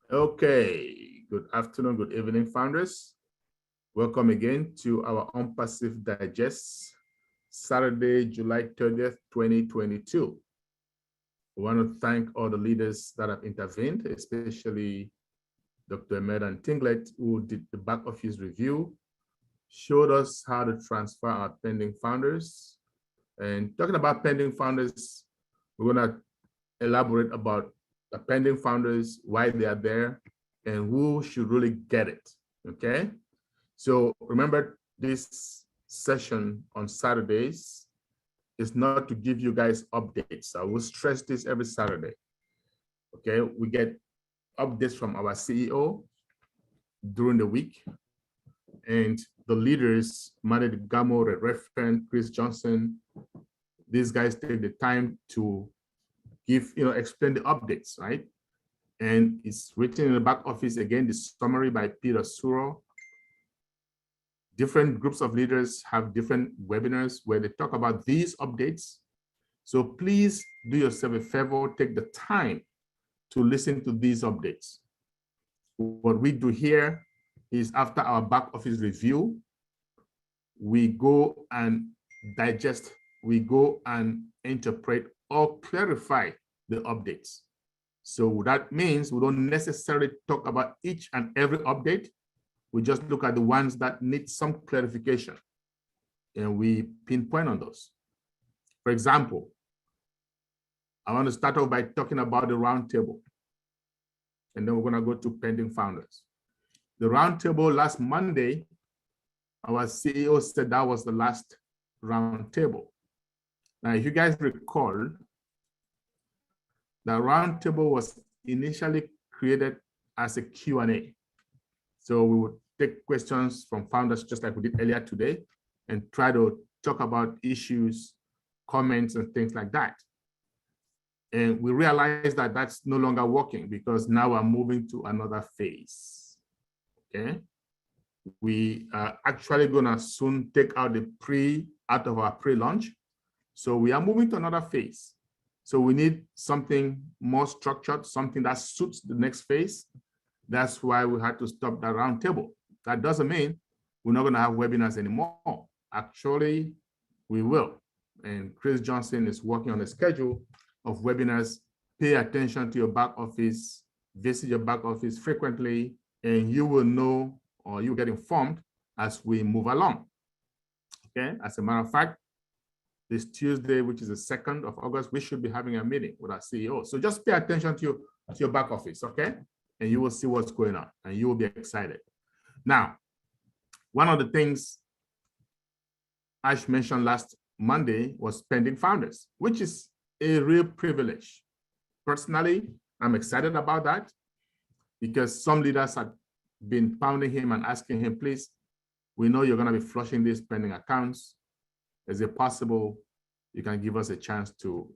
Okay, good afternoon, good evening, founders. Welcome again to our ONPASSIVE Digest, Saturday, July 30th, 2022. We want to thank all the leaders that have intervened, especially Dr. Medan Tinglet, who did the back office review, showed us how to transfer our pending founders. And talking about pending founders, we're going to elaborate about the pending founders, why they are there, and who should really get it, okay? So remember, this session on Saturdays is not to give you guys updates. I will stress this every Saturday, okay? We get updates from our CEO during the week, and the leaders, Manny Gamo, Red Referent, Chris Johnson, these guys take the time to give, explain the updates, right? And it's written in the back office, again, the summary by Peter Suro. Different groups of leaders have different webinars where they talk about these updates. So please do yourself a favor, take the time to listen to these updates. What we do here is after our back office review, we go and digest, we go and interpret or clarify the updates. So that means we don't necessarily talk about each and every update. We just look at the ones that need some clarification and we pinpoint on those. For example, I want to start off by talking about the roundtable, and then we're going to go to pending founders. The roundtable last Monday, our CEO said that was the last roundtable. Now, if you guys recall, the roundtable was initially created as a Q&A. So we would take questions from founders just like we did earlier today and try to talk about issues, comments, and things like that. And we realized that that's no longer working because now we're moving to another phase, okay? We are actually gonna soon take out out of our pre-launch. So we are moving to another phase. So we need something more structured, something that suits the next phase. That's why we had to stop the roundtable. That doesn't mean we're not going to have webinars anymore. Actually, we will. And Chris Johnson is working on a schedule of webinars. Pay attention to your back office, visit your back office frequently, and you will know or you'll get informed as we move along. Okay, as a matter of fact, this Tuesday, which is the 2nd of August, we should be having a meeting with our CEO. So just pay attention to your back office, okay? And you will see what's going on and you will be excited. Now, one of the things Ash mentioned last Monday was pending founders, which is a real privilege. Personally, I'm excited about that because some leaders have been pounding him and asking him, please, we know you're going to be flushing these pending accounts. Is it possible you can give us a chance to,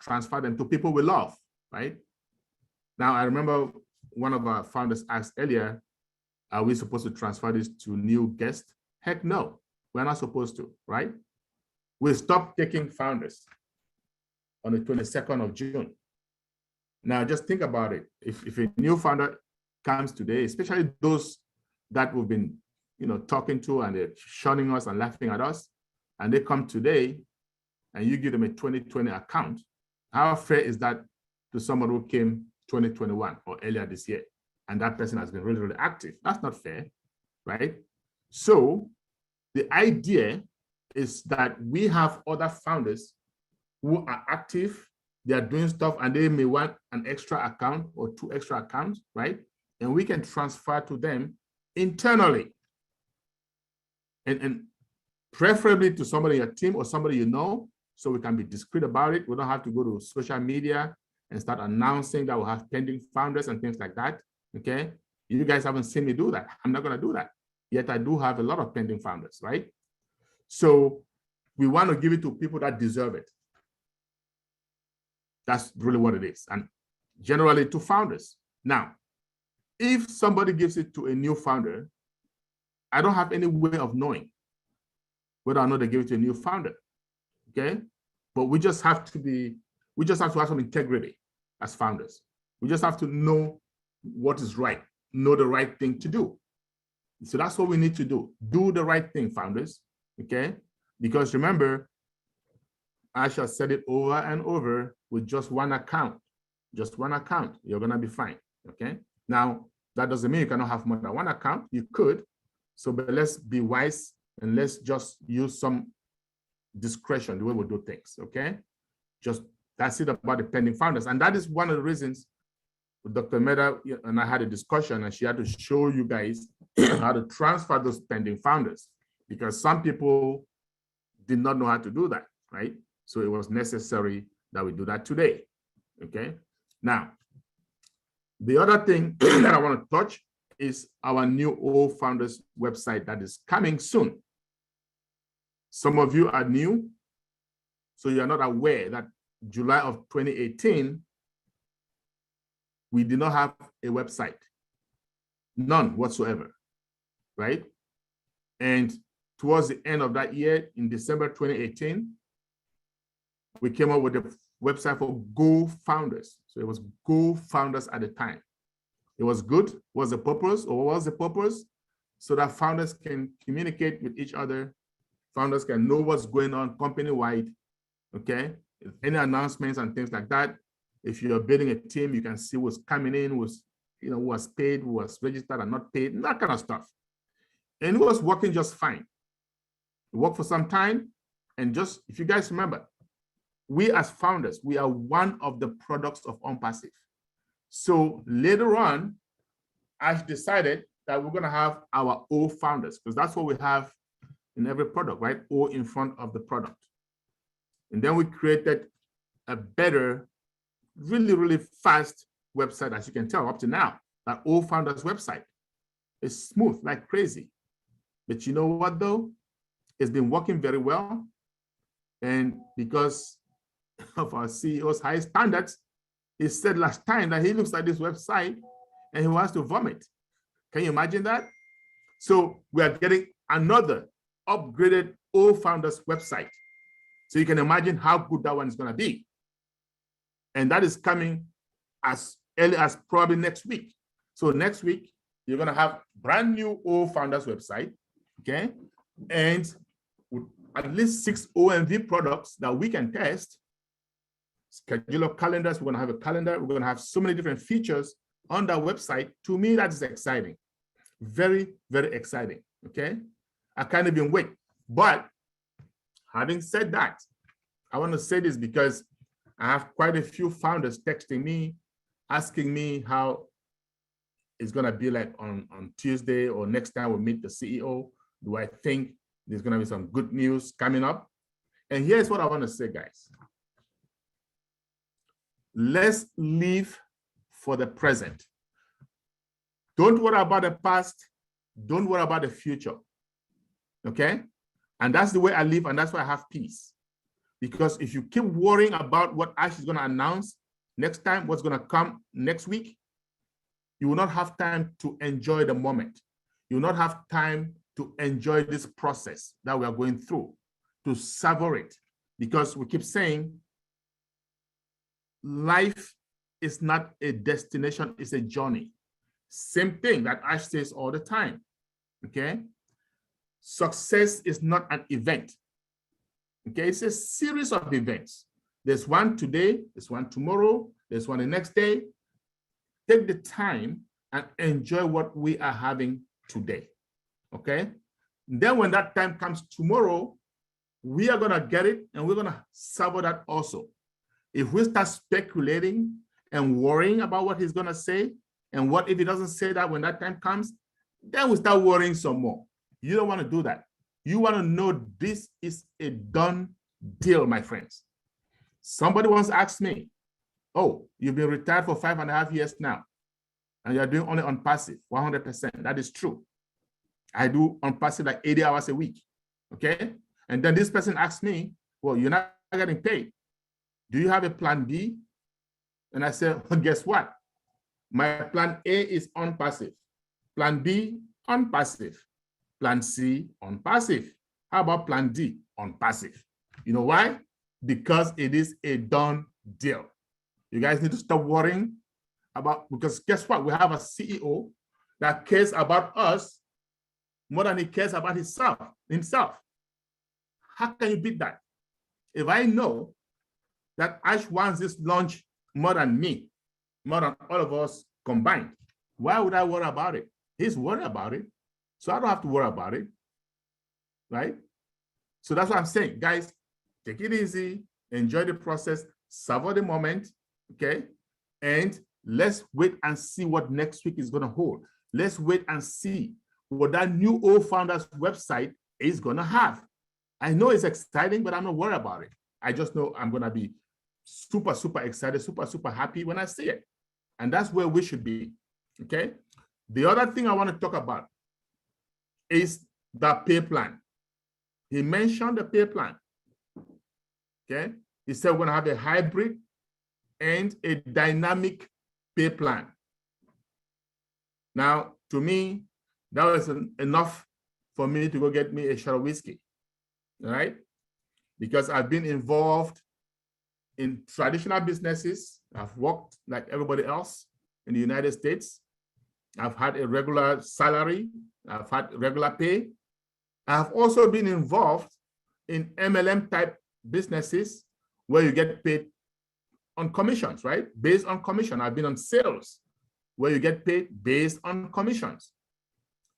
transfer them to people we love, right? Now, I remember one of our founders asked earlier, are we supposed to transfer this to new guests? Heck no, we're not supposed to, right? We stopped taking founders on the 22nd of June. Now, just think about it. If a new founder comes today, especially those that we've been, talking to and they're shunning us and laughing at us, and they come today and you give them a 2020 account, how fair is that to someone who came 2021 or earlier this year, and that person has been really, really active? That's not fair, right? So the idea is that we have other founders who are active, they are doing stuff, and they may want an extra account or 2 extra accounts, right? And we can transfer to them internally. And preferably to somebody in your team or somebody you know, so we can be discreet about it. We don't have to go to social media and start announcing that we'll have pending founders and things like that, okay? You guys haven't seen me do that. I'm not gonna do that. Yet I do have a lot of pending founders, right? So we want to give it to people that deserve it. That's really what it is. And generally to founders. Now, if somebody gives it to a new founder, I don't have any way of knowing whether or not they give it to a new founder, okay? But we just have to have some integrity as founders. We just have to know what is right, know the right thing to do. So that's what we need to do. Do the right thing, founders, okay? Because remember, I shall said it over and over, with just one account, you're gonna be fine, okay? Now, that doesn't mean you cannot have more than one account. You could, so but let's be wise and let's just use some discretion the way we do things, okay? Just that's it about the pending founders. And that is one of the reasons Dr. Meda and I had a discussion, and she had to show you guys how to transfer those pending founders, because some people did not know how to do that, right? So it was necessary that we do that today, okay? Now, the other thing that I want to touch is our new O Founders website that is coming soon. Some of you are new, so you are not aware that July of 2018, we did not have a website, none whatsoever, right? And towards the end of that year, in December 2018, we came up with a website for Go Founders. So it was Go Founders at the time. It was good. What's the purpose, or what was the purpose? So that founders can communicate with each other. Founders can know what's going on company-wide, okay? Any announcements and things like that. If you're building a team, you can see what's coming in, who was paid, who was registered and not paid, that kind of stuff. And it was working just fine. It worked for some time. And just, if you guys remember, we as founders, we are one of the products of ONPASSIVE. So later on, I decided that we're going to have our O founders, because that's what we have in every product, right? O in front of the product. And then we created a better, really, really fast website, as you can tell up to now. That O Founders website is smooth like crazy. But you know what, though? It's been working very well. And because of our CEO's high standards, he said last time that he looks at this website and he wants to vomit. Can you imagine that? So we are getting another upgraded O Founders website. So you can imagine how good that one is going to be. And that is coming as early as probably next week. So next week, you're going to have brand new O Founders website, okay? And with at least 6 OMV products that we can test. Scheduler calendars, we're going to have a calendar. We're going to have so many different features on that website. To me, that is exciting. Very, very exciting, okay? I can't even wait. But having said that, I want to say this because I have quite a few founders texting me, asking me how it's going to be like on Tuesday or next time we meet the CEO. Do I think there's going to be some good news coming up? And here's what I want to say, guys. Let's live for the present. Don't worry about the past. Don't worry about the future. Okay? And that's the way I live, and that's why I have peace. Because if you keep worrying about what Ash is going to announce next time, what's going to come next week, you will not have time to enjoy the moment. You will not have time to enjoy this process that we are going through, to savor it. Because we keep saying, life is not a destination, it's a journey. Same thing that Ash says all the time, okay? Success is not an event, okay? It's a series of events. There's one today, there's one tomorrow, there's one the next day. Take the time and enjoy what we are having today, okay? Then when that time comes tomorrow, we are gonna get it and we're gonna savor that also. If we start speculating and worrying about what he's gonna say, and what if he doesn't say that when that time comes, then we start worrying some more. You don't want to do that. You want to know this is a done deal, my friends. Somebody once asked me, oh, you've been retired for 5.5 years now, and you're doing only ONPASSIVE, 100%. That is true. I do ONPASSIVE like 80 hours a week, okay? And then this person asked me, well, you're not getting paid. Do you have a plan B? And I said, well, guess what? My plan A is ONPASSIVE. Plan B, ONPASSIVE. Plan C, ONPASSIVE. How about plan D, ONPASSIVE? You know why? Because it is a done deal. You guys need to stop worrying because guess what? We have a CEO that cares about us more than he cares about himself. How can you beat that? If I know that Ash wants this launch more than me, more than all of us combined, why would I worry about it? He's worried about it, so I don't have to worry about it, right? So that's what I'm saying, guys. Take it easy, enjoy the process, savor the moment, okay? And let's wait and see what next week is going to hold. Let's wait and see what that new O-Founders website is going to have. I know it's exciting, but I'm not worried about it. I just know I'm going to be super, super excited, super, super happy when I see it. And that's where we should be, okay? The other thing I want to talk about is the pay plan. He mentioned the pay plan, okay? He said we're going to have a hybrid and a dynamic pay plan. Now, to me, that was enough for me to go get me a shot of whiskey, all right? Because I've been involved in traditional businesses. I've worked like everybody else in the United States. I've had a regular salary. I've had regular pay. I've also been involved in MLM type businesses where you get paid on commissions, right? Based on commission. I've been on sales where you get paid based on commissions.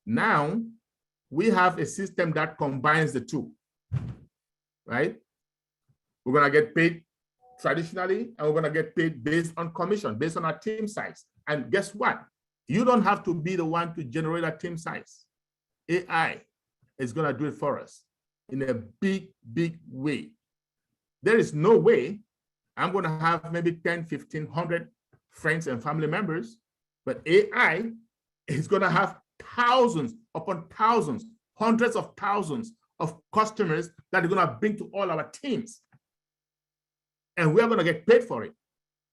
Now, we have a system that combines the two, right? We're going to get paid traditionally, and we're going to get paid based on commission, based on our team size. And guess what? You don't have to be the one to generate a team size. AI is going to do it for us in a big, big way. There is no way I'm going to have maybe 10, 15, 100 friends and family members, but AI is going to have thousands upon thousands, hundreds of thousands of customers that are going to bring to all our teams. And we're going to get paid for it.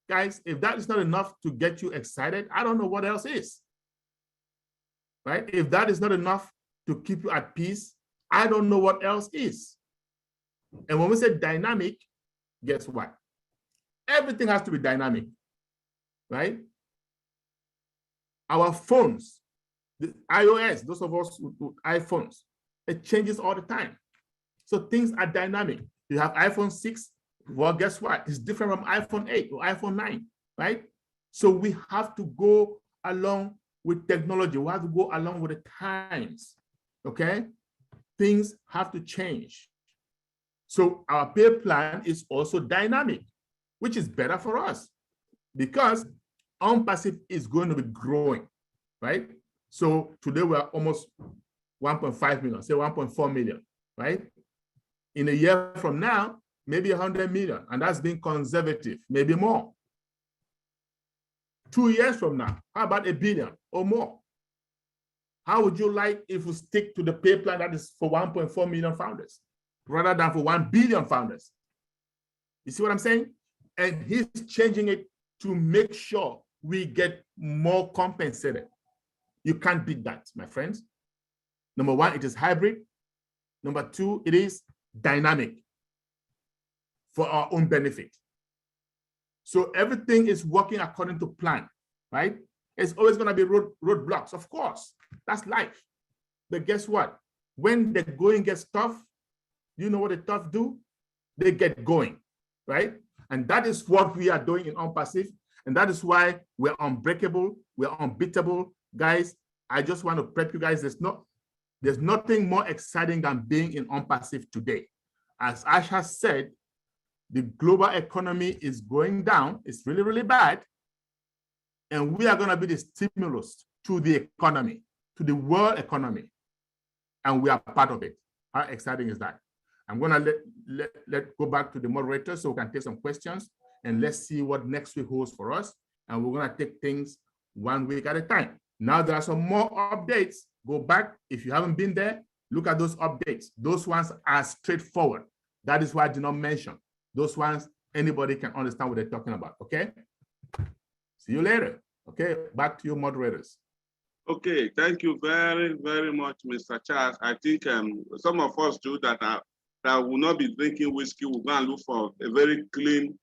Guys, if that is not enough to get you excited, I don't know what else is. Right? If that is not enough to keep you at peace, I don't know what else is. And when we say dynamic, guess what? Everything has to be dynamic, right? Our phones, the iOS, those of us with iPhones, it changes all the time. So things are dynamic. You have iPhone 6, well, guess what? It's different from iPhone 8 or iPhone 9, right? So we have to go along with technology. We have to go along with the times, okay? Things have to change. So our pay plan is also dynamic, which is better for us because ONPASSIVE is going to be growing, right? So today we're almost 1.5 million, say 1.4 million, right? In a year from now, maybe 100 million, and that's being conservative, maybe more. 2 years from now, how about 1 billion or more? How would you like if we stick to the pay plan that is for 1.4 million founders rather than for 1 billion founders? You see what I'm saying? And he's changing it to make sure we get more compensated. You can't beat that, my friends. Number one, it is hybrid. Number two, it is dynamic for our own benefit. So everything is working according to plan, right? It's always going to be roadblocks, of course. That's life. But guess what? When the going gets tough, you know what the tough do? They get going, right? And that is what we are doing in ONPASSIVE. And that is why we're unbreakable, we're unbeatable. Guys, I just want to prep you guys. There's nothing more exciting than being in ONPASSIVE today. As Ash has said, the global economy is going down. It's really, really bad. And we are going to be the stimulus to the economy, to the world economy. And we are part of it. How exciting is that? I'm going to let go back to the moderator so we can take some questions. And let's see what next week holds for us. And we're going to take things 1 week at a time. Now there are some more updates. Go back. If you haven't been there, look at those updates. Those ones are straightforward. That is why I did not mention. Those ones, anybody can understand what they're talking about, okay? See you later. Okay, back to you moderators. Okay, thank you very, very much, Mr. Charles. I think some of us too that will not be drinking whiskey will go and look for a very clean